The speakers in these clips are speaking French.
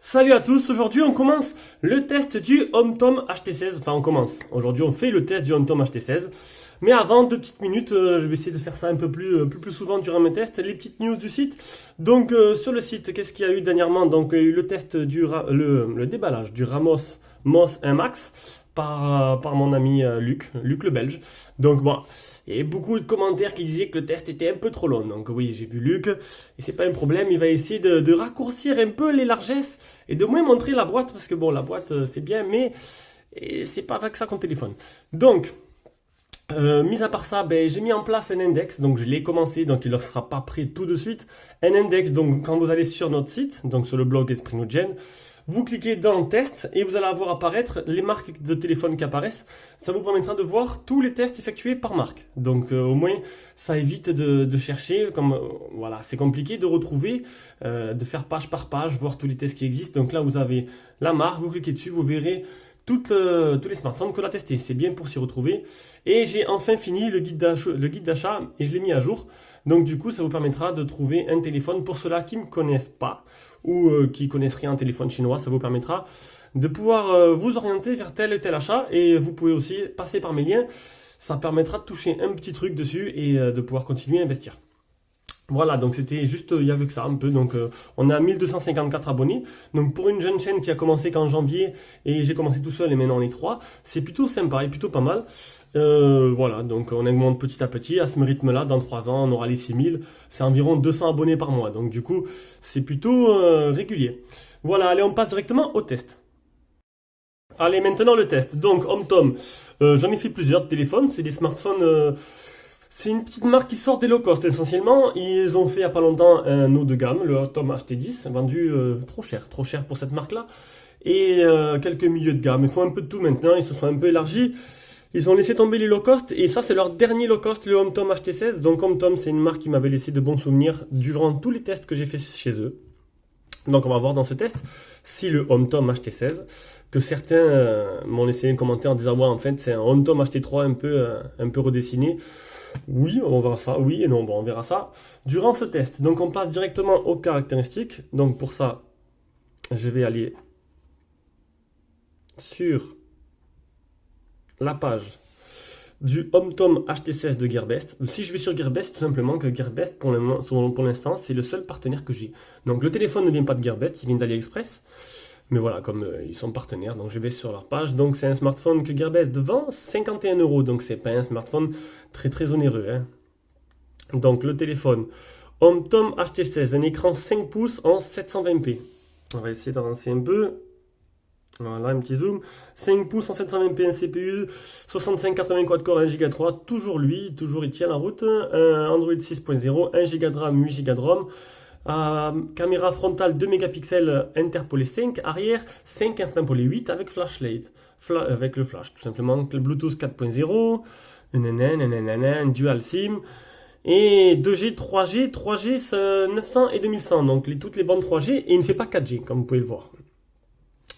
Salut à tous, aujourd'hui on commence le test du HomeTom HT16, enfin on commence, aujourd'hui on fait le test du HomeTom HT16, mais avant 2 petites minutes, je vais essayer de faire ça un peu plus souvent durant mes tests, les petites news du site. Donc sur le site, qu'est-ce qu'il y a eu dernièrement? Donc il y a eu le test le déballage du Ramos Moss 1 Max par mon ami Luc le Belge. Donc bon, il y avait beaucoup de commentaires qui disaient que le test était un peu trop long. Donc oui, j'ai vu Luc, et c'est pas un problème, il va essayer de raccourcir un peu les largesses et de moins montrer la boîte, parce que bon, la boîte c'est bien, mais c'est pas avec ça qu'on téléphone. Donc, mis à part ça, ben, j'ai mis en place un index, donc je l'ai commencé, donc il ne sera pas prêt tout de suite. Un index, donc quand vous allez sur notre site, donc sur le blog Esprit Nodegen, vous cliquez dans test et vous allez avoir apparaître les marques de téléphone qui apparaissent. Ça vous permettra de voir tous les tests effectués par marque. Donc au moins ça évite de chercher, comme voilà, c'est compliqué de retrouver, de faire page par page, voir tous les tests qui existent. Donc là vous avez la marque, vous cliquez dessus, vous verrez tous les smartphones qu'on a testés. C'est bien pour s'y retrouver. Et j'ai enfin fini le guide d'achat et je l'ai mis à jour. Donc du coup, ça vous permettra de trouver un téléphone pour ceux-là qui ne me connaissent pas ou qui connaissent rien en téléphone chinois. Ça vous permettra de pouvoir vous orienter vers tel et tel achat. Et vous pouvez aussi passer par mes liens. Ça permettra de toucher un petit truc dessus et de pouvoir continuer à investir. Voilà, donc c'était juste, il y avait que ça un peu, donc on est à 1254 abonnés, donc pour une jeune chaîne qui a commencé qu'en janvier, et j'ai commencé tout seul et maintenant on est trois, c'est plutôt sympa et plutôt pas mal. Voilà, donc on augmente petit à petit, à ce rythme-là, dans 3 ans on aura les 6000, c'est environ 200 abonnés par mois, donc du coup c'est plutôt régulier. Voilà, allez on passe directement au test. Allez, maintenant le test. Donc, HomeTom, j'en ai fait plusieurs de téléphones. C'est des smartphones. C'est une petite marque qui sort des low cost essentiellement. Ils ont fait il n'y a pas longtemps un haut de gamme, le HomeTom HT10, vendu trop cher pour cette marque-là. Et quelques milieux de gamme. Ils font un peu de tout maintenant. Ils se sont un peu élargis. Ils ont laissé tomber les low cost. Et ça, c'est leur dernier low cost, le HomeTom HT16. Donc, HomeTom, c'est une marque qui m'avait laissé de bons souvenirs durant tous les tests que j'ai fait chez eux. Donc on va voir dans ce test si le HomeTom HT16, que certains m'ont laissé un commentaire en disant ouais en fait c'est un HomeTom HT3 un peu redessiné. Oui, on verra ça, oui et non, bon on verra ça durant ce test. Donc on passe directement aux caractéristiques. Donc pour ça, je vais aller sur la page du HomeTom HT16 de Gearbest. Si je vais sur Gearbest, tout simplement que Gearbest, pour l'instant, c'est le seul partenaire que j'ai. Donc le téléphone ne vient pas de Gearbest, il vient d'AliExpress. Mais voilà, comme ils sont partenaires, donc je vais sur leur page. Donc c'est un smartphone que Gearbest vend 51 euros. Donc c'est pas un smartphone très onéreux, hein. Donc le téléphone HomeTom HT16, un écran 5 pouces en 720p. On va essayer d'avancer un peu. Voilà, un petit zoom. 5 pouces en 720p, un CPU, 6580 quad-core, 1 Go 3, toujours lui, toujours il tient la route. Android 6.0, 1 Go de RAM, 8 Go de ROM. Caméra frontale 2 mégapixels interpolé 5, arrière 5 interpolé 8 avec flashlight, avec le flash tout simplement. Le Bluetooth 4.0, dual SIM. Et 2G, 3G, 900 et 2100, donc toutes les bandes 3G, et il ne fait pas 4G, comme vous pouvez le voir.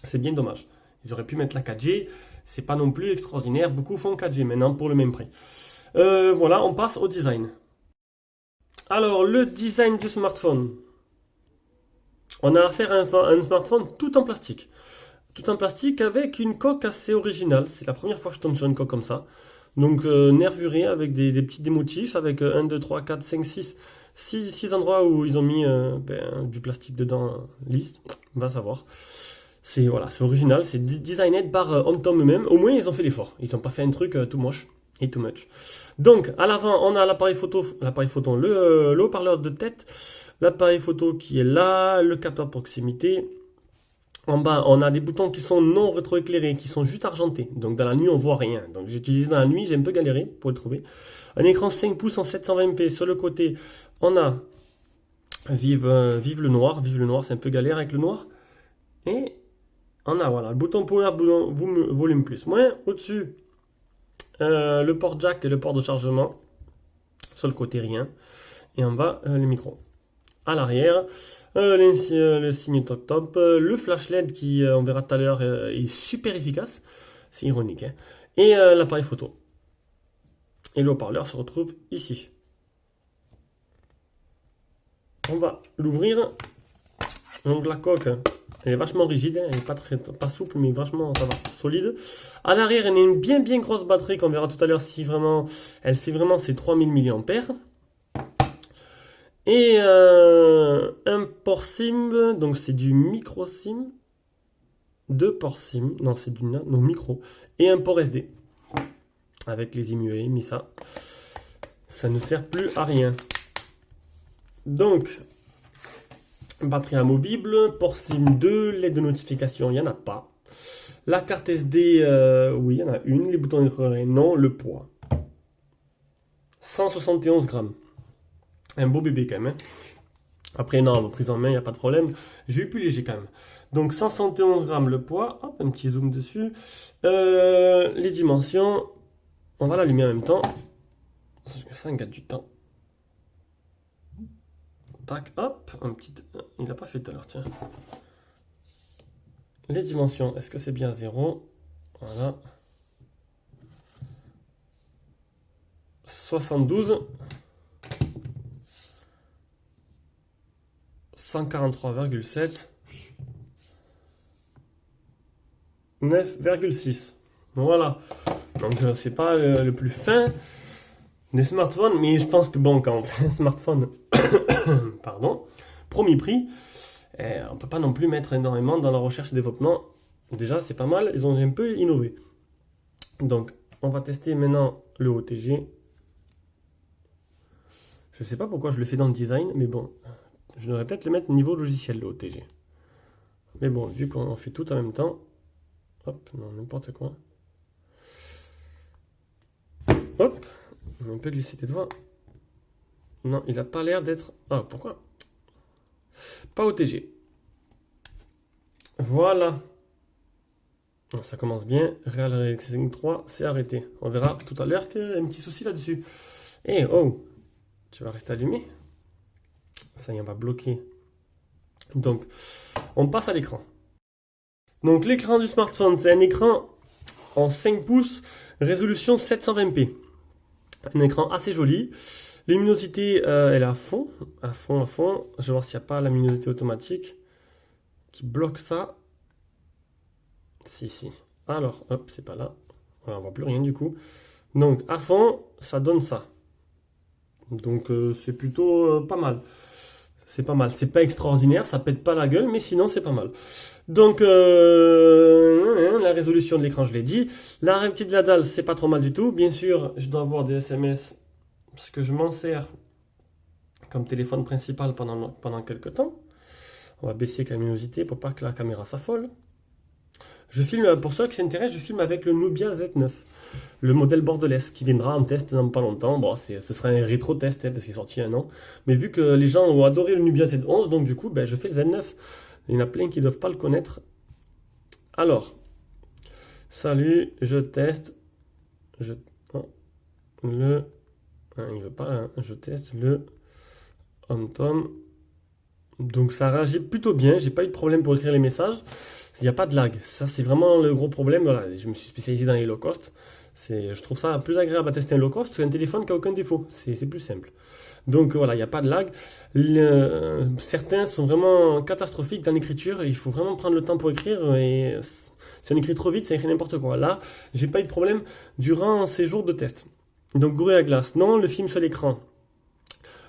C'est bien dommage. Ils auraient pu mettre la 4G, c'est pas non plus extraordinaire. Beaucoup font 4G maintenant pour le même prix. Voilà, on passe au design. Alors, le design du smartphone. On a affaire à un smartphone tout en plastique. Tout en plastique avec une coque assez originale. C'est la première fois que je tombe sur une coque comme ça. Donc, nervurée avec des petits motifs, avec 1, 2, 3, 4, 5, 6 endroits où ils ont mis du plastique dedans lisse. On va savoir. C'est voilà, c'est original, c'est designé par HomeTom eux-mêmes. Au moins, ils ont fait l'effort. Ils n'ont pas fait un truc tout moche et too much. Donc, à l'avant, on a l'appareil photo, le haut-parleur de tête, l'appareil photo qui est là, le capteur proximité. En bas, on a des boutons qui sont non rétroéclairés, qui sont juste argentés. Donc, dans la nuit, on voit rien. Donc, j'ai utilisé dans la nuit, j'ai un peu galéré pour le trouver. Un écran 5 pouces en 720p. Sur le côté, on a vive le noir. Vive le noir, c'est un peu galère avec le noir. Et on a voilà, le bouton power, bouton volume plus moins. Au-dessus, le port jack et le port de chargement. Sur le côté, rien. Et en bas, le micro. À l'arrière, le signe top, le flash LED qui, on verra tout à l'heure, est super efficace. C'est ironique, hein. Et l'appareil photo. Et le haut-parleur se retrouve ici. On va l'ouvrir. Donc la coque, Elle est vachement rigide, hein, elle n'est pas souple, mais vachement, ça va, solide. À l'arrière, elle a une bien grosse batterie qu'on verra tout à l'heure si vraiment elle fait vraiment ses 3000 mAh. Et un port SIM, donc c'est du micro SIM. Deux ports SIM, non c'est du micro. Et un port SD. Avec les IMUI, mais ça ne sert plus à rien. Donc, batterie amovible, port SIM 2, LED de notification, il n'y en a pas. La carte SD, oui, il y en a une. Les boutons éclairés, non. Le poids, 171 grammes. Un beau bébé quand même. Hein. Après, non, prise en main, il n'y a pas de problème. J'ai eu plus léger quand même. Donc, 171 grammes le poids. Hop, un petit zoom dessus. Les dimensions, on va l'allumer en même temps. Ça gagne du temps. Tac, hop, un petit... Il n'a pas fait tout à l'heure, tiens. Les dimensions, est-ce que c'est bien 0? Voilà. 72. 143,7. 9,6. Voilà. Donc c'est pas le plus fin des smartphones, mais je pense que bon, quand on fait un smartphone, pardon, premier prix, on peut pas non plus mettre énormément dans la recherche et développement. Déjà, c'est pas mal, ils ont un peu innové. Donc, on va tester maintenant le OTG. Je sais pas pourquoi je le fais dans le design, mais bon, je devrais peut-être le mettre au niveau logiciel, le OTG. Mais bon, vu qu'on fait tout en même temps, hop, non, n'importe quoi. Hop, on a un peu glissé les doigts. Non, il a pas l'air d'être... Ah, pourquoi? Pas OTG. Voilà. Ça commence bien. Real Racing 3, c'est arrêté. On verra tout à l'heure qu'il y a un petit souci là-dessus. Eh, oh, tu vas rester allumé. Ça y est, on va bloquer. Donc, on passe à l'écran. Donc, l'écran du smartphone, c'est un écran en 5 pouces, résolution 720p. Un écran assez joli. Luminosité, elle est à fond. À fond, à fond. Je vais voir s'il n'y a pas la luminosité automatique qui bloque ça. Si. Alors, hop, c'est pas là. Voilà, on voit plus rien du coup. Donc, à fond, ça donne ça. Donc, c'est plutôt pas mal. C'est pas mal. C'est pas extraordinaire, ça pète pas la gueule, mais sinon, c'est pas mal. Donc, la résolution de l'écran, je l'ai dit. La petite de la dalle, c'est pas trop mal du tout. Bien sûr, je dois avoir des SMS parce que je m'en sers comme téléphone principal pendant quelques temps. On va baisser la luminosité pour pas que la caméra s'affole. Je filme, pour ceux qui s'intéressent, je filme avec le Nubia Z9, le modèle bordelais, qui viendra en test dans pas longtemps. Bon, ce sera un rétro test, parce qu'il est sorti un an. Mais vu que les gens ont adoré le Nubia Z11, donc du coup, ben, je fais le Z9. Il y en a plein qui ne doivent pas le connaître. Alors, salut, je teste. Il veut pas, hein, je teste le HomeTom. Donc ça réagit plutôt bien, j'ai pas eu de problème pour écrire les messages. Il n'y a pas de lag. Ça, c'est vraiment le gros problème. Voilà, je me suis spécialisé dans les low cost. Je trouve ça plus agréable à tester un low cost qu'un téléphone qui n'a aucun défaut. C'est plus simple. Donc voilà, il n'y a pas de lag. Certains sont vraiment catastrophiques dans l'écriture. Il faut vraiment prendre le temps pour écrire. Et si on écrit trop vite, ça écrit n'importe quoi. Là, j'ai pas eu de problème durant ces jours de test. Donc Gorilla Glass, non. Le film sur l'écran.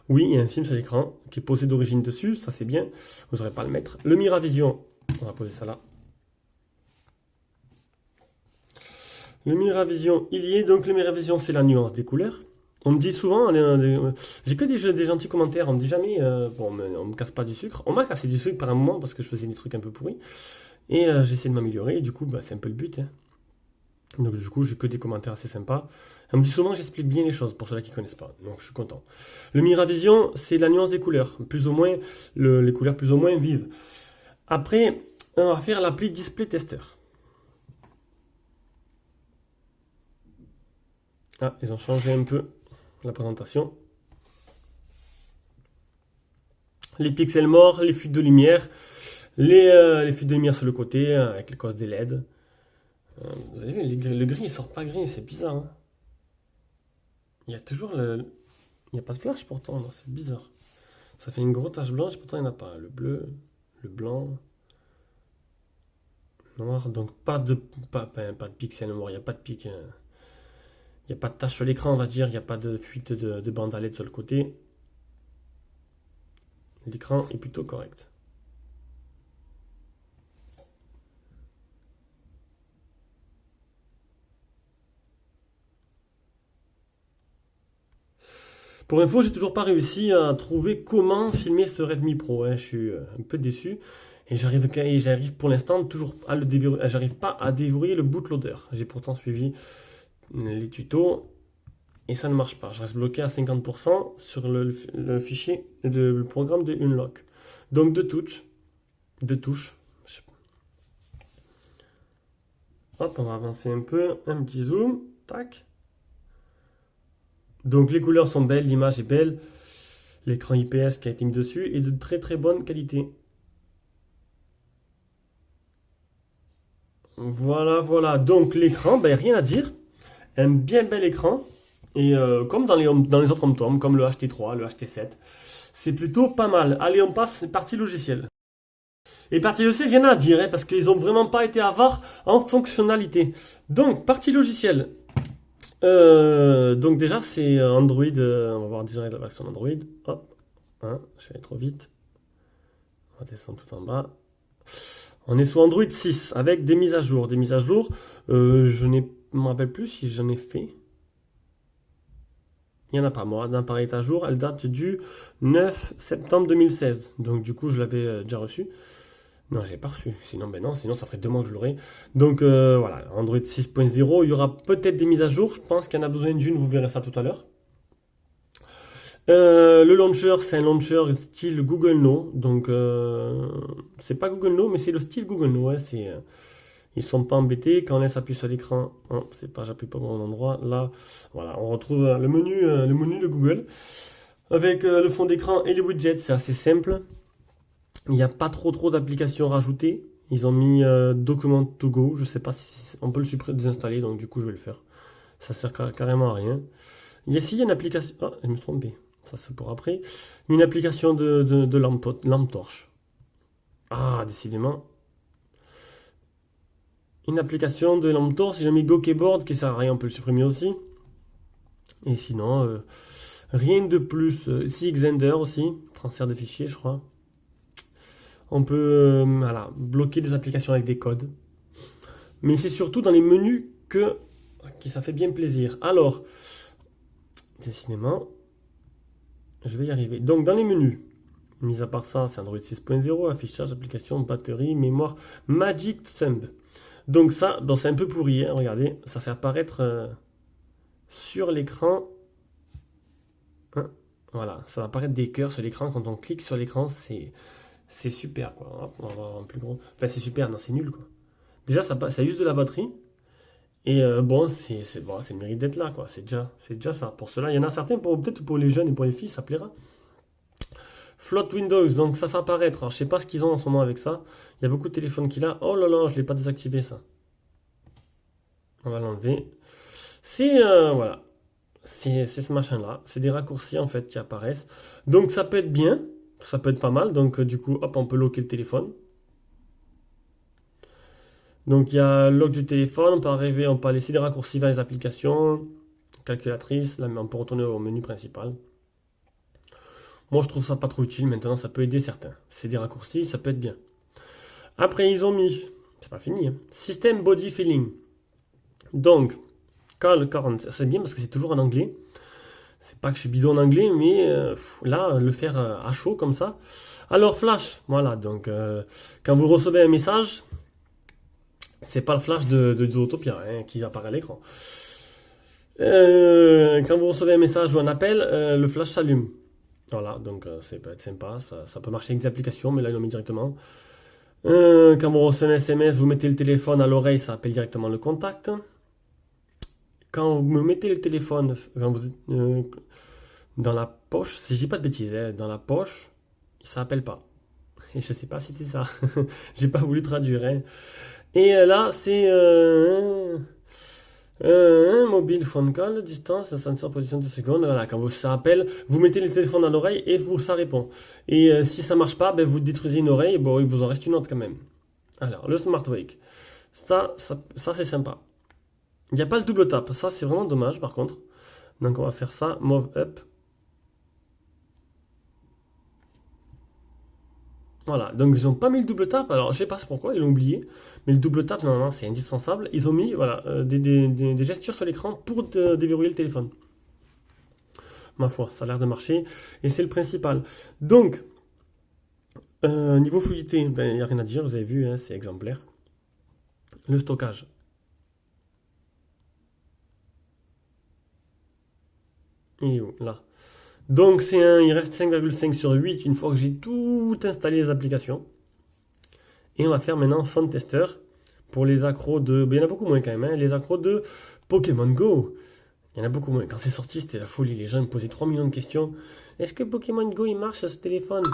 Oui, il y a un film sur l'écran qui est posé d'origine dessus. Ça, c'est bien. Vous n'aurez pas à le mettre. Le Miravision, on va poser ça là. Le Miravision, il y est. Donc le Miravision, c'est la nuance des couleurs. On me dit souvent, j'ai que des gentils commentaires, on me dit jamais, bon, on me casse pas du sucre. On m'a cassé du sucre par un moment parce que je faisais des trucs un peu pourris. Et j'essaie de m'améliorer, du coup, bah, c'est un peu le but. Hein. Donc du coup, j'ai que des commentaires assez sympas. On me dit souvent que j'explique bien les choses pour ceux-là qui ne connaissent pas, donc je suis content. Le Miravision, c'est la nuance des couleurs, plus ou moins, les couleurs plus ou moins vives. Après, on va faire l'appli Display Tester. Ah, ils ont changé un peu la présentation. Les pixels morts, les fuites de lumière, les fuites de lumière sur le côté, avec les causes des LED. Vous avez vu, le gris, il sort pas gris, c'est bizarre. Hein. Il y a toujours il n'y a pas de flash pourtant, c'est bizarre. Ça fait une grosse tache blanche, pourtant il n'y en a pas. Le bleu, le blanc. noir, donc pas de pixels noirs, il n'y a pas de pic, il n'y a pas de tache sur l'écran, on va dire, il n'y a pas de fuite de bande à LED sur le côté. L'écran est plutôt correct. Pour info, j'ai toujours pas réussi à trouver comment filmer ce Redmi Pro, hein. Je suis un peu déçu. Et j'arrive pour l'instant toujours à le déverrouiller. J'arrive pas à déverrouiller le bootloader. J'ai pourtant suivi les tutos et ça ne marche pas. Je reste bloqué à 50% sur le fichier, le programme de Unlock. Donc deux touches. Hop, on va avancer un peu. Un petit zoom. Tac. Donc les couleurs sont belles, l'image est belle. L'écran IPS qui a été mis dessus est de très très bonne qualité. Voilà, voilà. Donc l'écran, ben, rien à dire. Un bien bel écran. Et comme dans les autres HomeTom, comme le HT3, le HT7, c'est plutôt pas mal. Allez, on passe partie logicielle. Et partie logicielle, rien à dire, hein, parce qu'ils ont vraiment pas été avares en fonctionnalité. Donc, partie logicielle. Donc déjà, c'est Android. On va voir direct la version Android. Hop, hein, je suis allé trop vite. On va descendre tout en bas. On est sous Android 6 avec des mises à jour. Des mises à jour, je ne me rappelle plus si j'en ai fait. Il n'y en a pas. Moi, l'appareil est à jour. Elle date du 9 septembre 2016. Donc du coup, je l'avais déjà reçu. Non, je l'ai pas reçu. Sinon, ben non, sinon ça ferait 2 mois que je l'aurais. Donc voilà, Android 6.0. Il y aura peut-être des mises à jour. Je pense qu'il y en a besoin d'une. Vous verrez ça tout à l'heure. Le launcher, c'est un launcher style Google No. Donc, c'est pas Google No, mais c'est le style Google No. Ouais, ils sont pas embêtés. Quand on laisse appuyer sur l'écran, oh, c'est pas, j'appuie pas au bon endroit. Là, voilà, on retrouve le menu de Google. Avec le fond d'écran et les widgets, c'est assez simple. Il n'y a pas trop d'applications rajoutées. Ils ont mis Document to Go. Je sais pas si on peut le supprimer, désinstaller, donc du coup, je vais le faire. Ça sert carrément à rien. Il y a une application. Oh, je me suis trompé. Ça, c'est pour après. Une application de lampe torche. Ah, décidément. Une application de lampe torche. J'ai mis Go Keyboard qui sert à rien. On peut le supprimer aussi. Et sinon, rien de plus. Ici, Xender aussi. Transfert de fichiers, je crois. On peut voilà, bloquer des applications avec des codes. Mais c'est surtout dans les menus que ça fait bien plaisir. Alors, décidément, je vais y arriver. Donc, dans les menus, mis à part ça, c'est Android 6.0, affichage, application, batterie, mémoire, Magic Thumb. Donc ça, bon, c'est un peu pourri, hein, regardez, ça fait apparaître sur l'écran, hein, voilà, ça va apparaître des cœurs sur l'écran. Quand on clique sur l'écran, c'est super, quoi. Hop, on va avoir un plus gros. Enfin, c'est super, non, c'est nul, quoi. Déjà, ça use de la batterie. Et bon, bon, c'est le mérite d'être là, quoi. C'est déjà ça. Pour cela, il y en a certains, peut-être pour les jeunes et pour les filles, ça plaira. Float Windows, donc ça fait apparaître. Alors, je sais pas ce qu'ils ont en ce moment avec ça. Il y a beaucoup de téléphones qui l'a. Oh là là, je l'ai pas désactivé, ça. On va l'enlever. C'est voilà. C'est ce machin-là. C'est des raccourcis, en fait, qui apparaissent. Donc, ça peut être bien. Ça peut être pas mal. Donc, du coup, hop, on peut locker le téléphone. Donc, il y a lock du téléphone. On peut laisser des raccourcis vers les applications. Calculatrice. Là, on peut retourner au menu principal. Moi, je trouve ça pas trop utile. Maintenant, ça peut aider certains. C'est des raccourcis, ça peut être bien. Après, ils ont mis, c'est pas fini, hein, System Body Feeling. Donc, c'est bien parce que c'est toujours en anglais. C'est pas que je suis bidon en anglais, mais là, le faire à chaud comme ça. Alors, flash, voilà. Donc, quand vous recevez un message, c'est pas le flash de Zootopia hein, qui apparaît à l'écran. Quand vous recevez un message ou un appel, le flash s'allume. Voilà, donc ça peut être sympa, ça peut marcher avec des applications, mais là ils l'ont mis directement. Quand vous recevez un SMS, vous mettez le téléphone à l'oreille, ça appelle directement le contact. Quand vous mettez le téléphone quand vous dans la poche, si je dis pas de bêtises, hein, dans la poche, ça appelle pas. Et je sais pas si c'est ça. J'ai pas voulu traduire. Hein. Et là, c'est un mobile phone call, distance, sensor position de secondes. Voilà, quand ça appelle, vous mettez le téléphone à l'oreille et ça répond. Et si ça marche pas, ben, vous détruisez une oreille, bon, il vous en reste une autre quand même. Alors, le Smart Wake. Ça c'est sympa. Il n'y a pas le double tap. Ça, c'est vraiment dommage, par contre. Donc, on va faire ça. Move up. Voilà. Donc, ils n'ont pas mis le double tap. Alors, je sais pas pourquoi, ils l'ont oublié. Mais le double tap, non, c'est indispensable. Ils ont mis voilà, des gestures sur l'écran pour déverrouiller le téléphone. Ma foi, ça a l'air de marcher. Et c'est le principal. Donc, niveau fluidité, ben, il n'y a rien à dire. Vous avez vu, hein, c'est exemplaire. Le stockage. Il est où? Là. Donc il reste 5,5 sur 8 une fois que j'ai tout installé les applications. Et on va faire maintenant Phone Tester pour les accros de... Ben, il y en a beaucoup moins quand même, hein, les accros de Pokémon Go. Il y en a beaucoup moins. Quand c'est sorti, c'était la folie. Les gens me posaient 3 millions de questions. Est-ce que Pokémon Go il marche sur ce téléphone?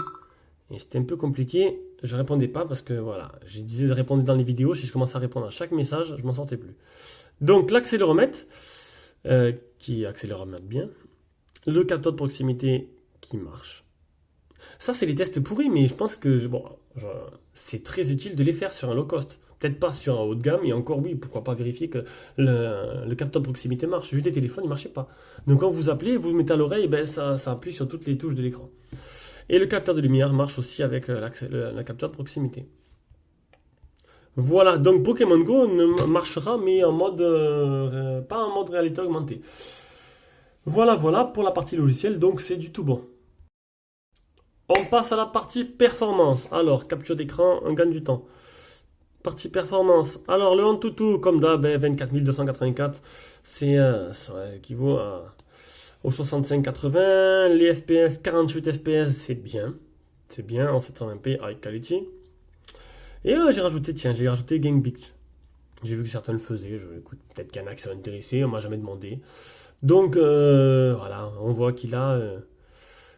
Et c'était un peu compliqué. Je répondais pas parce que voilà, je disais de répondre dans les vidéos. Si je commençais à répondre à chaque message, je m'en sortais plus. Donc l'accéléromètre, qui accéléromètre bien. Le capteur de proximité qui marche. Ça, c'est les tests pourris, mais je pense que bon, c'est très utile de les faire sur un low cost. Peut-être pas sur un haut de gamme, et encore oui, pourquoi pas vérifier que le capteur de proximité marche. Juste des téléphones, il ne marchait pas. Donc quand vous appelez, vous le mettez à l'oreille, ben, ça appuie sur toutes les touches de l'écran. Et le capteur de lumière marche aussi avec le capteur de proximité. Voilà, donc Pokémon Go marchera, mais en mode pas en mode réalité augmentée. Voilà, voilà pour la partie logicielle, donc c'est du tout bon. On passe à la partie performance. Alors, capture d'écran, on gagne du temps. Partie performance. Alors, le Antutu, comme d'hab, 24 284, ça équivaut au 65-80. Les FPS, 48 FPS, c'est bien. C'est bien en 720p high quality. Et j'ai rajouté Game Beach. J'ai vu que certains le faisaient. Écoute, peut-être qu'il y en a qui sont intéressés, on m'a jamais demandé. Donc, voilà, on voit qu'il a...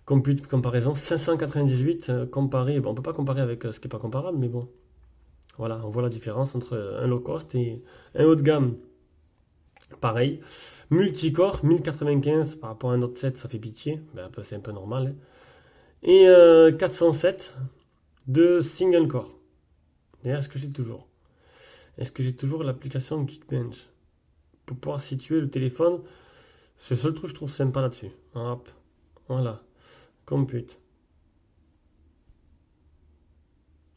comparaison 598 comparé, bon, on peut pas comparer avec ce qui est pas comparable, mais bon, voilà, on voit la différence entre un low cost et un haut de gamme. Pareil, multicore 1095 par rapport à un Note 7, ça fait pitié, ben, c'est un peu normal, hein. Et 407 de single core. D'ailleurs, est-ce que j'ai toujours l'application Geekbench pour pouvoir situer le téléphone? C'est le seul truc que je trouve sympa là-dessus. Hop, voilà. Compute.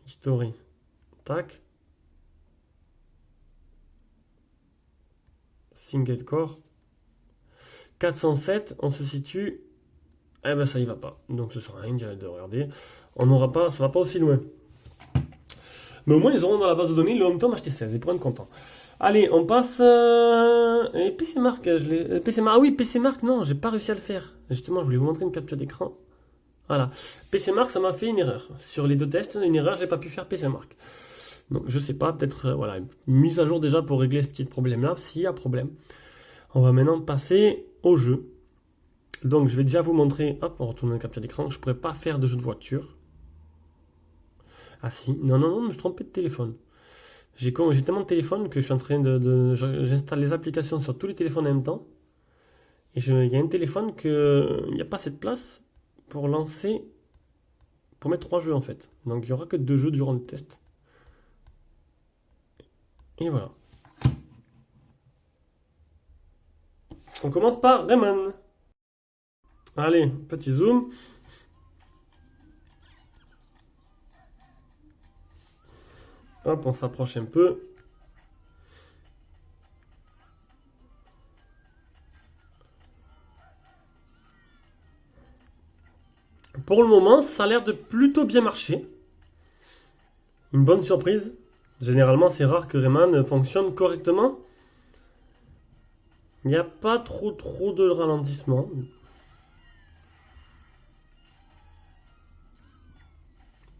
History. Tac. Single core. 407, on se situe. Eh ben ça y va pas. Donc ce sera rien de regarder. On n'aura pas, ça va pas aussi loin. Mais au moins ils auront dans la base de données le HomeTom HT16. Ils pourront être contents. Allez, on passe. Et PC Mark, ah oui, PC Mark, non, j'ai pas réussi à le faire. Justement, je voulais vous montrer une capture d'écran. Voilà. PC Mark, ça m'a fait une erreur. Sur les deux tests, une erreur, j'ai pas pu faire PC Mark. Donc je sais pas, peut-être voilà, une mise à jour déjà pour régler ce petit problème-là, s'il y a problème. On va maintenant passer au jeu. Donc je vais déjà vous montrer, hop, on retourne la capture d'écran. Je pourrais pas faire de jeu de voiture. Ah si, non, je me suis trompé de téléphone. J'ai tellement de téléphones que je suis en train j'installe les applications sur tous les téléphones en même temps. Et il y a un téléphone il n'y a pas assez de place pour lancer, pour mettre 3 jeux en fait. Donc il n'y aura que 2 jeux durant le test. Et voilà. On commence par Rayman. Allez, petit zoom. Hop, on s'approche un peu. Pour le moment, ça a l'air de plutôt bien marcher. Une bonne surprise. Généralement, c'est rare que Rayman fonctionne correctement. Il n'y a pas trop de ralentissement.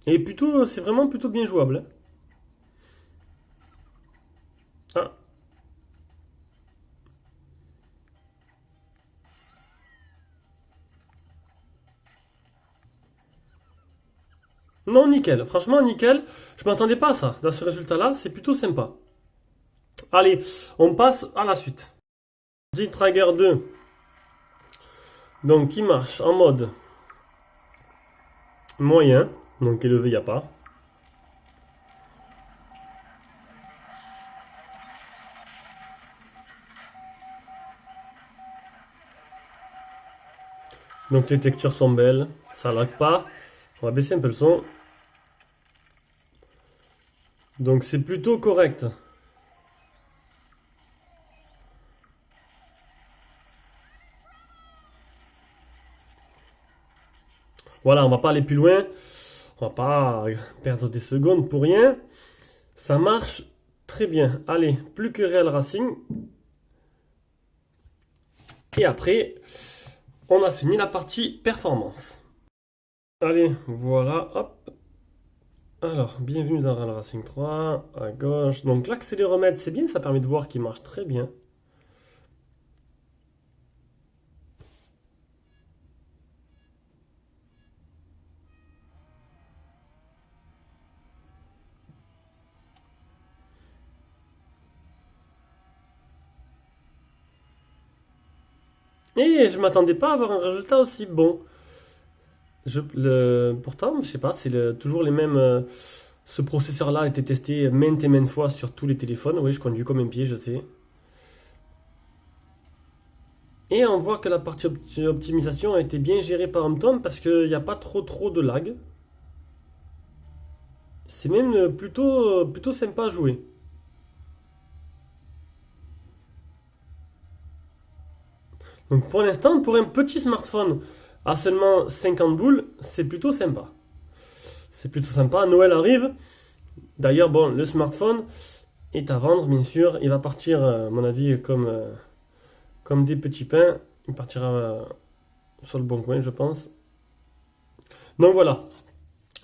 Et plutôt, c'est vraiment plutôt bien jouable. Ah. Non, nickel. Franchement, nickel. Je m'attendais pas à ça. Dans ce résultat-là, c'est plutôt sympa. Allez, on passe à la suite. J-Trager 2. Donc, qui marche en mode moyen. Donc, élevé, il n'y a pas. Donc les textures sont belles, ça lag pas. On va baisser un peu le son. Donc c'est plutôt correct. Voilà, on va pas aller plus loin. On va pas perdre des secondes pour rien. Ça marche très bien. Allez, plus que Real Racing. Et après, on a fini la partie performance. Allez, voilà, hop. Alors, bienvenue dans Real Racing 3, à gauche. Donc l'accéléromètre, c'est bien, ça permet de voir qu'il marche très bien. Et je m'attendais pas à avoir un résultat aussi bon. Pourtant, je sais pas, toujours les mêmes. Ce processeur-là a été testé maintes et maintes fois sur tous les téléphones. Oui, je conduis comme un pied, je sais. Et on voit que la partie optimisation a été bien gérée par TomTom parce qu'il n'y a pas trop de lag. C'est même plutôt sympa à jouer. Donc pour l'instant, pour un petit smartphone à seulement 50 boules, c'est plutôt sympa. C'est plutôt sympa. Noël arrive. D'ailleurs, bon, le smartphone est à vendre, bien sûr. Il va partir, à mon avis, comme des petits pains. Il partira sur le bon coin, je pense. Donc voilà,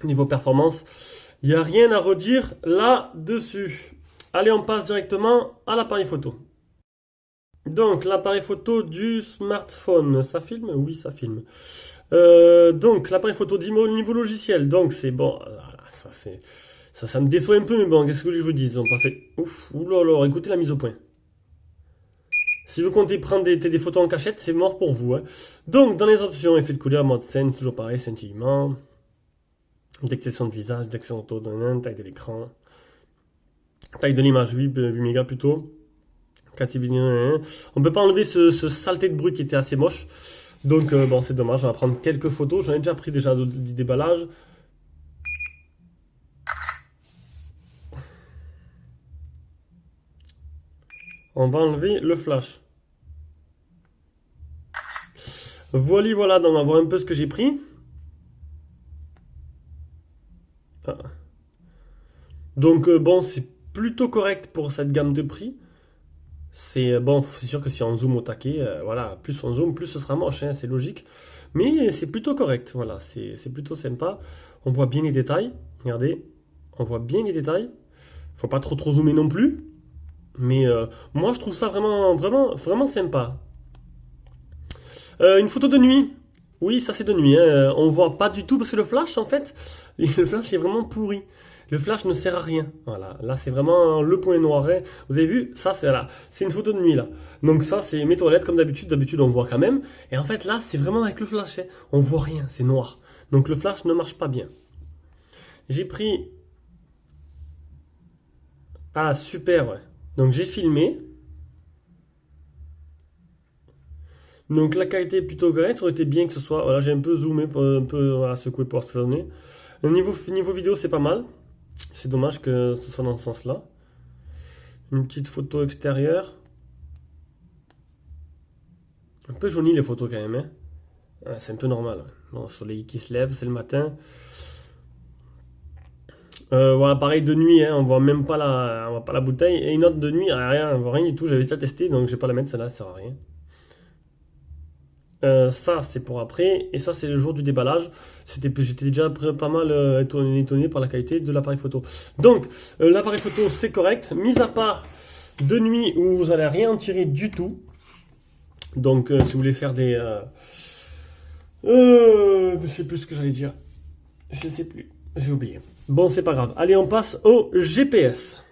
niveau performance, il n'y a rien à redire là-dessus. Allez, on passe directement à l'appareil photo. Donc, l'appareil photo du smartphone, ça filme? Oui, ça filme. Donc, l'appareil photo niveau logiciel. Donc, c'est bon. Ça me déçoit un peu, mais bon, qu'est-ce que je vous dis? Ils ont pas fait. Ouf, oulala, écoutez la mise au point. Si vous comptez prendre des photos en cachette, c'est mort pour vous, hein. Donc, dans les options, effet de couleur, mode scène, toujours pareil, scintillement. Détection de visage, détection auto, taille de l'écran. Taille de l'image, 8 mégas plutôt. On peut pas enlever ce saleté de bruit qui était assez moche. Donc bon, c'est dommage, on va prendre quelques photos. J'en ai déjà pris déjà du déballage. On va enlever le flash. Voilà, donc on va voir un peu ce que j'ai pris. Ah. Donc bon, c'est plutôt correct pour cette gamme de prix. C'est bon, c'est sûr que si on zoome au taquet, voilà, plus on zoome, plus ce sera moche, hein, c'est logique. Mais c'est plutôt correct, voilà, c'est plutôt sympa. On voit bien les détails. Regardez, on voit bien les détails. Faut pas trop zoomer non plus. Mais moi, je trouve ça vraiment sympa. Une photo de nuit. Oui, ça c'est de nuit, hein. On voit pas du tout parce que le flash, en fait, le flash est vraiment pourri. Le flash ne sert à rien. Voilà, là c'est vraiment le point noir, hein. Vous avez vu, ça c'est là, c'est une photo de nuit là. Donc ça c'est mes toilettes comme d'habitude. D'habitude on voit quand même. Et en fait là c'est vraiment avec le flash, hein. On voit rien, c'est noir. Donc le flash ne marche pas bien. J'ai pris. Ah super, ouais. Donc j'ai filmé. Donc la qualité est plutôt correcte, ça aurait été bien que ce soit. Voilà, j'ai un peu zoomé, un peu voilà, secoué pour voir ce que ça donnait. Le niveau vidéo, c'est pas mal. C'est dommage que ce soit dans ce sens-là. Une petite photo extérieure. Un peu jauni les photos quand même, hein. Ouais, c'est un peu normal, ouais. Bon, le soleil qui se lève, c'est le matin. Voilà, pareil de nuit, hein, on voit pas la bouteille. Et une autre de nuit, rien, on voit rien du tout. J'avais déjà testé, donc je vais pas la mettre, celle-là, ça sert à rien. Ça, c'est pour après. Et ça, c'est le jour du déballage. J'étais déjà pas mal étonné par la qualité de l'appareil photo. Donc, l'appareil photo, c'est correct. Mis à part de nuit où vous n'allez rien en tirer du tout. Donc, si vous voulez faire je sais plus ce que j'allais dire. Je sais plus. J'ai oublié. Bon, c'est pas grave. Allez, on passe au GPS.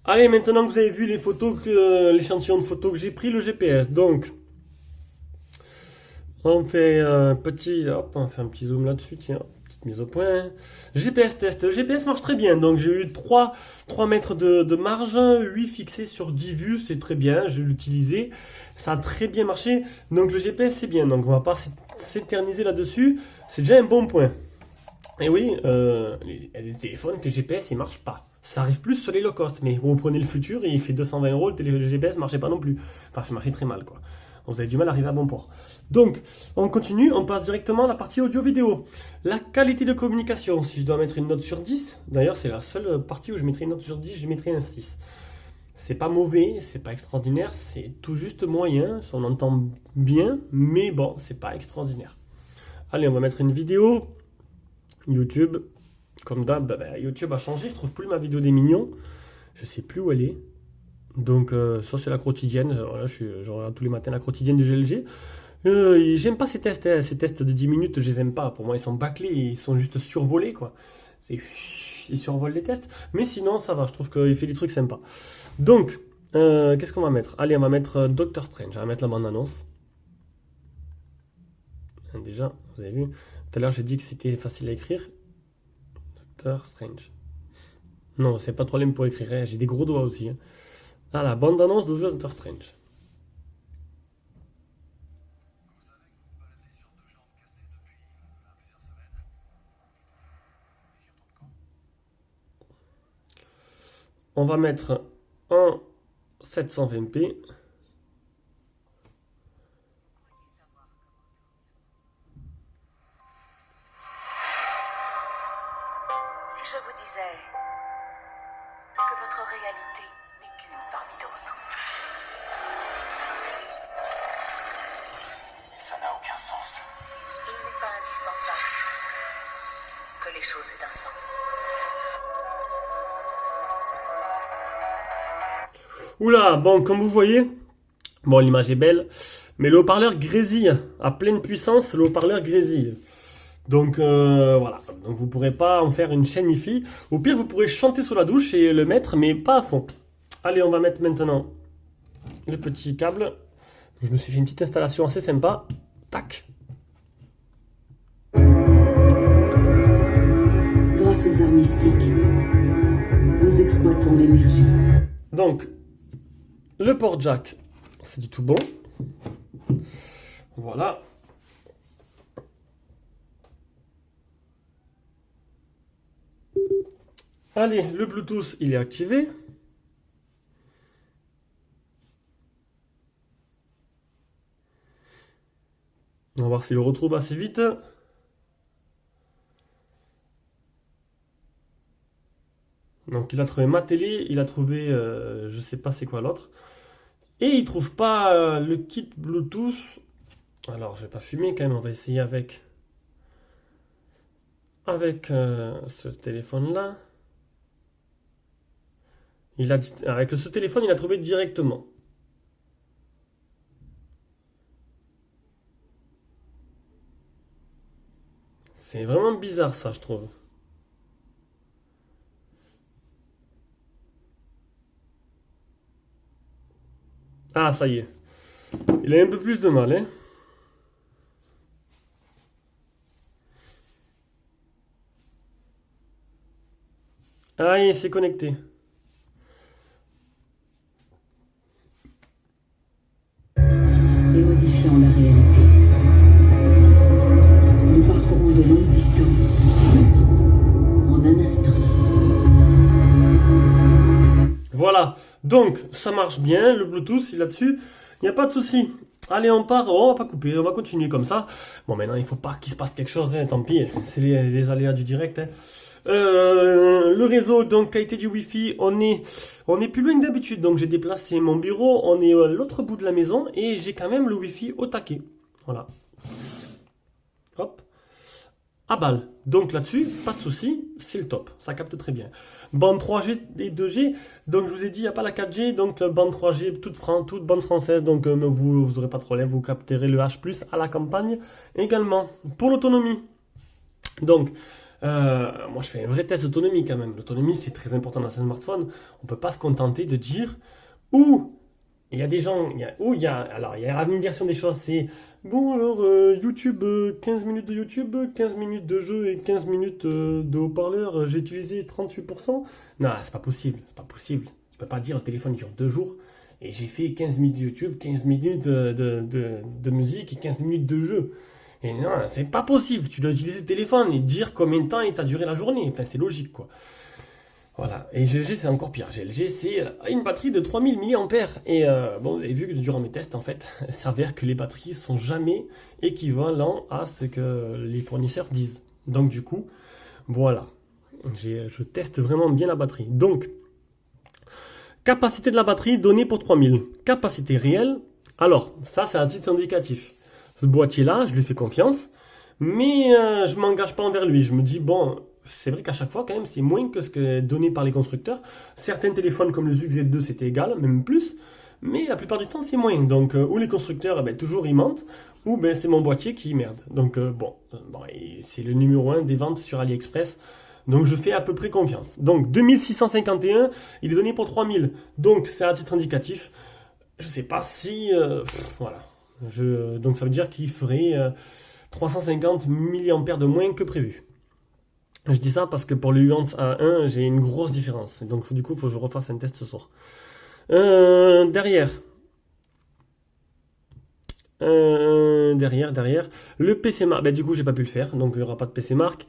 Allez, maintenant que vous avez vu les photos, l'échantillon de photos que j'ai pris, le GPS. Donc, on fait un petit, hop, on fait un petit zoom là-dessus, tiens, petite mise au point. GPS test. Le GPS marche très bien. Donc, j'ai eu 3 mètres de marge, 8 fixés sur 10 vues, c'est très bien. Je l'ai utilisé. Ça a très bien marché. Donc, le GPS, c'est bien. Donc, on va pas s'éterniser là-dessus. C'est déjà un bon point. Et oui, il y a des téléphones que GPS, il marche pas. Ça arrive plus sur les low cost, mais vous prenez le futur et il fait 220 euros, le GPS marchait pas non plus. Enfin, ça marchait très mal, quoi. Vous avez du mal à arriver à bon port. Donc, on continue, on passe directement à la partie audio-vidéo. La qualité de communication, si je dois mettre une note sur 10, d'ailleurs, c'est la seule partie où je mettrai une note sur 10, je mettrai un 6. C'est pas mauvais, c'est pas extraordinaire, c'est tout juste moyen, on entend bien, mais bon, c'est pas extraordinaire. Allez, on va mettre une vidéo. YouTube, comme d'hab, YouTube a changé, je trouve plus ma vidéo des mignons, je sais plus où elle est. Donc ça c'est la quotidienne, voilà, je regarde tous les matins la quotidienne du GLG. J'aime pas ces tests, hein. Ces tests de 10 minutes, je les aime pas, pour moi ils sont bâclés, ils sont juste survolés quoi. Ils survolent les tests, mais sinon ça va, je trouve qu'il fait des trucs sympas. Donc, qu'est-ce qu'on va mettre? Allez, on va mettre Doctor Strange, on va mettre la bande-annonce. Déjà, vous avez vu, tout à l'heure j'ai dit que c'était facile à écrire. Doctor Strange. Non, c'est pas de problème pour écrire, hein. J'ai des gros doigts aussi. Hein. Ah, la bande-annonce de Doctor Strange. On va mettre en 720p. Si je vous disais que votre réalité n'est qu'une parmi d'autres. Ça n'a aucun sens. Il n'est pas indispensable que les choses aient un sens. Oula, bon, comme vous voyez, bon, l'image est belle, mais le haut-parleur grésille. À pleine puissance, le haut-parleur grésille. Donc voilà, donc vous ne pourrez pas en faire une chaîne hi-fi. Au pire, vous pourrez chanter sous la douche et le mettre, mais pas à fond. Allez, on va mettre maintenant le petit câble. Je me suis fait une petite installation assez sympa. Tac. Grâce aux arts mystiques, nous exploitons l'énergie. Donc, le port jack, c'est du tout bon. Voilà. Allez, le Bluetooth, il est activé. On va voir s'il le retrouve assez vite. Donc il a trouvé ma télé, il a trouvé, je sais pas c'est quoi l'autre. Et il trouve pas le kit Bluetooth. Alors je vais pas fumer quand même, on va essayer avec ce téléphone-là. Avec ce téléphone, il a trouvé directement. C'est vraiment bizarre ça, je trouve. Ah, ça y est. Il a un peu plus de mal, hein. Ah, il s'est connecté. Et modifiant la réalité. Nous parcourons de longues distances en un instant. Voilà, donc ça marche bien, le Bluetooth, il est là-dessus, il n'y a pas de souci. Allez, on part, on va pas couper, on va continuer comme ça. Bon, maintenant, il faut pas qu'il se passe quelque chose, hein, tant pis, c'est les aléas du direct. Hein. Le réseau, donc qualité du Wi-Fi, on est plus loin que d'habitude, donc j'ai déplacé mon bureau, on est à l'autre bout de la maison et j'ai quand même le Wi-Fi au taquet. Voilà. Hop. À balle. Donc là-dessus, pas de souci, c'est le top, ça capte très bien. Bande 3G et 2G, donc je vous ai dit, il n'y a pas la 4G, donc bande 3G, toute bande française, donc vous n'aurez pas de problème, vous capterez le H+, à la campagne également. Pour l'autonomie, donc Moi, je fais un vrai test d'autonomie quand même. L'autonomie, c'est très important dans un smartphone. On peut pas se contenter de dire ou il y a des gens, alors il y a la version des choses, c'est bon alors YouTube, 15 minutes de YouTube, 15 minutes de jeu et 15 minutes de haut-parleur, j'ai utilisé 38%. Non, c'est pas possible, c'est pas possible. Tu peux pas dire le téléphone dure 2 jours et j'ai fait 15 minutes de YouTube, 15 minutes de musique et 15 minutes de jeu. Et non, c'est pas possible. Tu dois utiliser le téléphone et dire combien de temps il t'a duré la journée. Enfin, c'est logique quoi. Voilà, et GLG c'est encore pire. GLG c'est une batterie de 3000 mAh. Et bon, vous avez vu que durant mes tests, en fait, il s'avère que les batteries sont jamais équivalents à ce que les fournisseurs disent. Donc du coup, voilà, je teste vraiment bien la batterie. Donc, capacité de la batterie donnée pour 3000. Capacité réelle, alors, ça c'est un titre indicatif. Ce boîtier-là, je lui fais confiance, mais je m'engage pas envers lui. Je me dis, bon... C'est vrai qu'à chaque fois, quand même, c'est moins que ce que est donné par les constructeurs. Certains téléphones comme le Zug Z2, c'était égal, même plus. Mais la plupart du temps, c'est moins. Donc, ou les constructeurs, toujours ils mentent, ou c'est mon boîtier qui merde. Donc, c'est le numéro 1 des ventes sur AliExpress. Donc, je fais à peu près confiance. Donc, 2651, il est donné pour 3000. Donc, c'est à titre indicatif. Je sais pas si... voilà. Donc, ça veut dire qu'il ferait 350 mAh de moins que prévu. Je dis ça parce que pour le Uance A1, j'ai une grosse différence. Donc du coup, il faut que je refasse un test ce soir. Derrière, le PC Mark. Du coup, j'ai pas pu le faire, donc il n'y aura pas de PC Mark.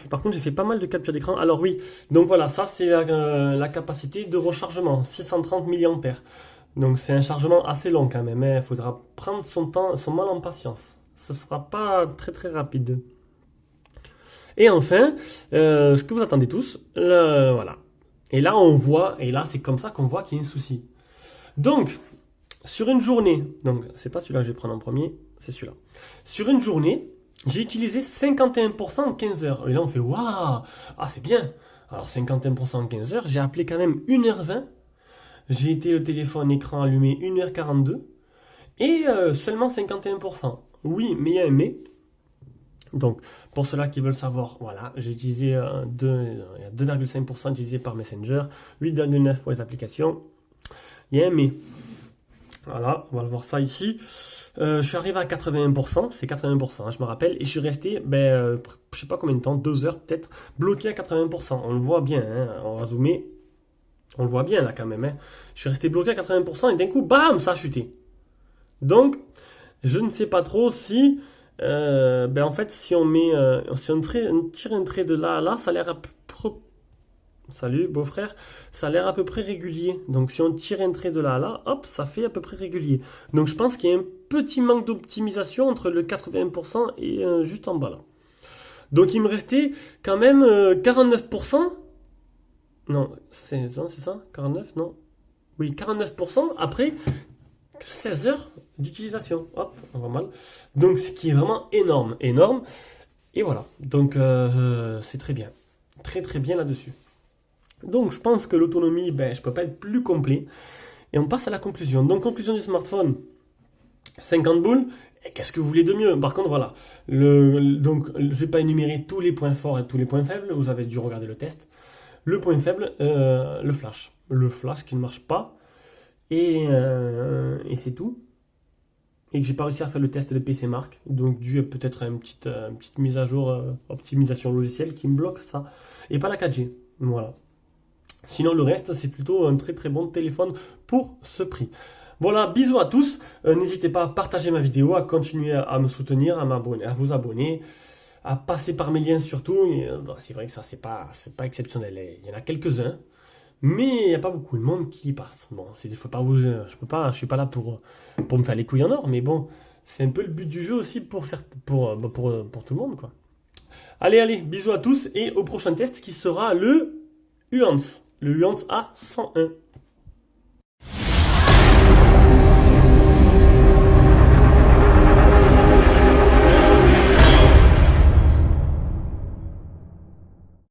Par contre, j'ai fait pas mal de capture d'écran. Alors oui, donc voilà, ça c'est la capacité de rechargement, 630 mAh. Donc c'est un chargement assez long quand même. Il faudra prendre son temps, son mal en patience. Ce sera pas très très rapide. Et enfin, ce que vous attendez tous, voilà. Et là, on voit, et là, c'est comme ça qu'on voit qu'il y a un souci. Donc, sur une journée, donc c'est pas celui-là que je vais prendre en premier, c'est celui-là. Sur une journée, j'ai utilisé 51% en 15 heures. Et là, on fait waouh, ah c'est bien. Alors 51% en 15 heures, j'ai appelé quand même 1h20. J'ai été le téléphone écran allumé 1h42 et seulement 51%. Oui, mais il y a un mais. Donc, pour ceux-là qui veulent savoir, voilà, j'ai utilisé 2,5% utilisé par Messenger, 8,9% pour les applications. Il y a un mais. Voilà, on va le voir ça ici. Je suis arrivé à 81%, c'est 80%, je me rappelle, et je suis resté, je sais pas combien de temps, 2 heures peut-être, bloqué à 80%. On le voit bien, hein, on va zoomer. On le voit bien là quand même. Hein. Je suis resté bloqué à 80% et d'un coup, bam, ça a chuté. Donc, je ne sais pas trop si... en fait, si on met, si on tire un trait de là à là, ça a l'air à peu près... Salut, beau-frère. Ça a l'air à peu près régulier. Donc, si on tire un trait de là à là, hop, ça fait à peu près régulier. Donc, je pense qu'il y a un petit manque d'optimisation entre le 80% et juste en bas là. Donc, il me restait quand même 49%. Non, c'est ça 49, non? Oui, 49% après 16 heures d'utilisation. Hop, on voit mal. Donc, ce qui est vraiment énorme, énorme. Et voilà. Donc, c'est très bien. Très, très bien là-dessus. Donc, je pense que l'autonomie, je peux pas être plus complet. Et on passe à la conclusion. Donc, conclusion du smartphone. 50 boules. Et qu'est-ce que vous voulez de mieux? Par contre, voilà. Donc, je vais pas énumérer tous les points forts et tous les points faibles. Vous avez dû regarder le test. Le point faible, le flash. Le flash qui ne marche pas. Et c'est tout. Et que j'ai pas réussi à faire le test de PC Mark. Donc dû peut-être à une petite mise à jour, optimisation logicielle qui me bloque ça. Et pas la 4G. Voilà. Sinon le reste c'est plutôt un très très bon téléphone pour ce prix. Voilà, bisous à tous. N'hésitez pas à partager ma vidéo, à continuer à me soutenir, à m'abonner, à vous abonner. À passer par mes liens surtout. C'est vrai que ça, c'est pas exceptionnel. Il y en a quelques-uns, mais il n'y a pas beaucoup de monde qui y passe. Bon, je suis pas là pour me faire les couilles en or, mais bon, c'est un peu le but du jeu aussi pour tout le monde, quoi. Allez, bisous à tous et au prochain test qui sera le Uance A101.